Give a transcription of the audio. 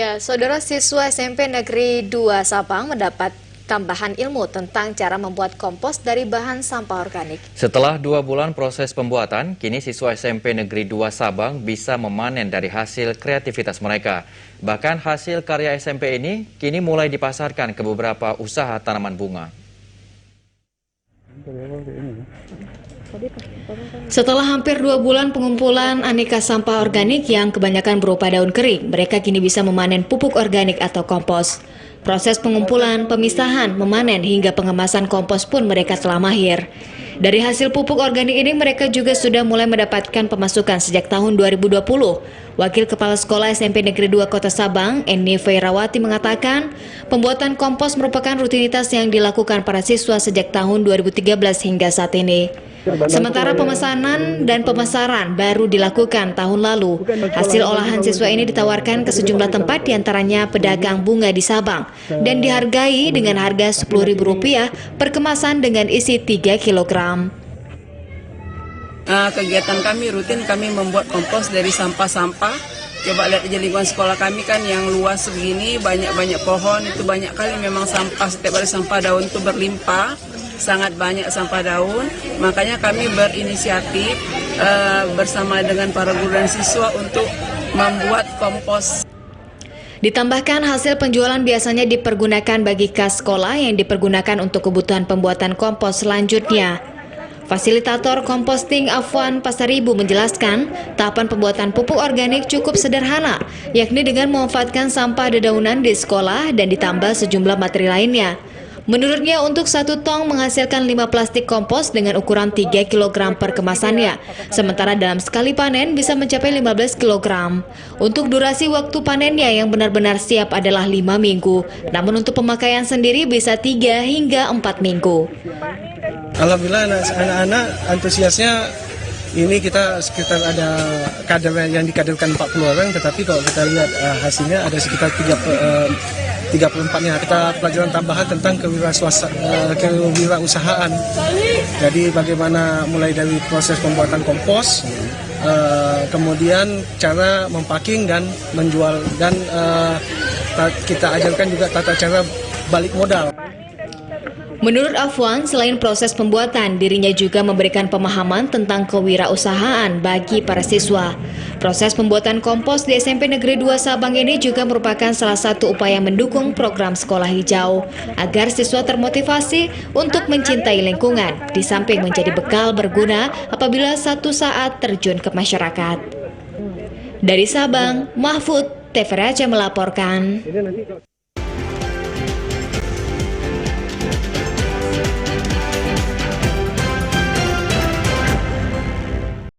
Ya, saudara siswa SMP Negeri 2 Sabang mendapat tambahan ilmu tentang cara membuat kompos dari bahan sampah organik. Setelah 2 bulan proses pembuatan, kini siswa SMP Negeri 2 Sabang bisa memanen dari hasil kreativitas mereka. Bahkan hasil karya SMP ini kini mulai dipasarkan ke beberapa usaha tanaman bunga. Setelah hampir 2 bulan pengumpulan aneka sampah organik yang kebanyakan berupa daun kering, mereka kini bisa memanen pupuk organik atau kompos. Proses pengumpulan, pemisahan, memanen hingga pengemasan kompos pun mereka telah mahir. Dari hasil pupuk organik ini mereka juga sudah mulai mendapatkan pemasukan sejak tahun 2020. Wakil Kepala Sekolah SMP Negeri 2 Kota Sabang, Eni Fairawati mengatakan, pembuatan kompos merupakan rutinitas yang dilakukan para siswa sejak tahun 2013 hingga saat ini. Sementara pemesanan dan pemasaran baru dilakukan tahun lalu. Hasil olahan siswa ini ditawarkan ke sejumlah tempat, diantaranya pedagang bunga di Sabang, dan dihargai dengan harga Rp10.000 per kemasan dengan isi 3 kg. Kegiatan kami rutin, kami membuat kompos dari sampah-sampah. Coba lihat aja lingkungan sekolah kami kan yang luas begini, banyak-banyak pohon, itu banyak kali memang sampah, setiap hari sampah daun itu berlimpah. Sangat banyak sampah daun, makanya kami berinisiatif bersama dengan para guru dan siswa untuk membuat kompos. Ditambahkan hasil penjualan biasanya dipergunakan bagi kas sekolah yang dipergunakan untuk kebutuhan pembuatan kompos selanjutnya. Fasilitator komposting Afwan Pasaribu menjelaskan, tahapan pembuatan pupuk organik cukup sederhana, yakni dengan memanfaatkan sampah dedaunan di sekolah dan ditambah sejumlah materi lainnya. Menurutnya untuk 1 tong menghasilkan 5 plastik kompos dengan ukuran 3 kg per kemasannya. Sementara dalam sekali panen bisa mencapai 15 kg. Untuk durasi waktu panennya yang benar-benar siap adalah 5 minggu. Namun untuk pemakaian sendiri bisa 3 hingga 4 minggu. Alhamdulillah anak-anak antusiasnya. Ini kita sekitar ada kader yang dikaderkan 40 orang, tetapi kalau kita lihat hasilnya ada sekitar 34-nya. Kita pelajaran tambahan tentang kewirausahaan. Jadi bagaimana mulai dari proses pembuatan kompos, kemudian cara mempacking dan menjual, dan kita ajarkan juga tata cara balik modal. Menurut Afwan, selain proses pembuatan, dirinya juga memberikan pemahaman tentang kewirausahaan bagi para siswa. Proses pembuatan kompos di SMP Negeri 2 Sabang ini juga merupakan salah satu upaya mendukung program sekolah hijau, agar siswa termotivasi untuk mencintai lingkungan, di samping menjadi bekal berguna apabila satu saat terjun ke masyarakat. Dari Sabang, Mahfud, TVRI melaporkan.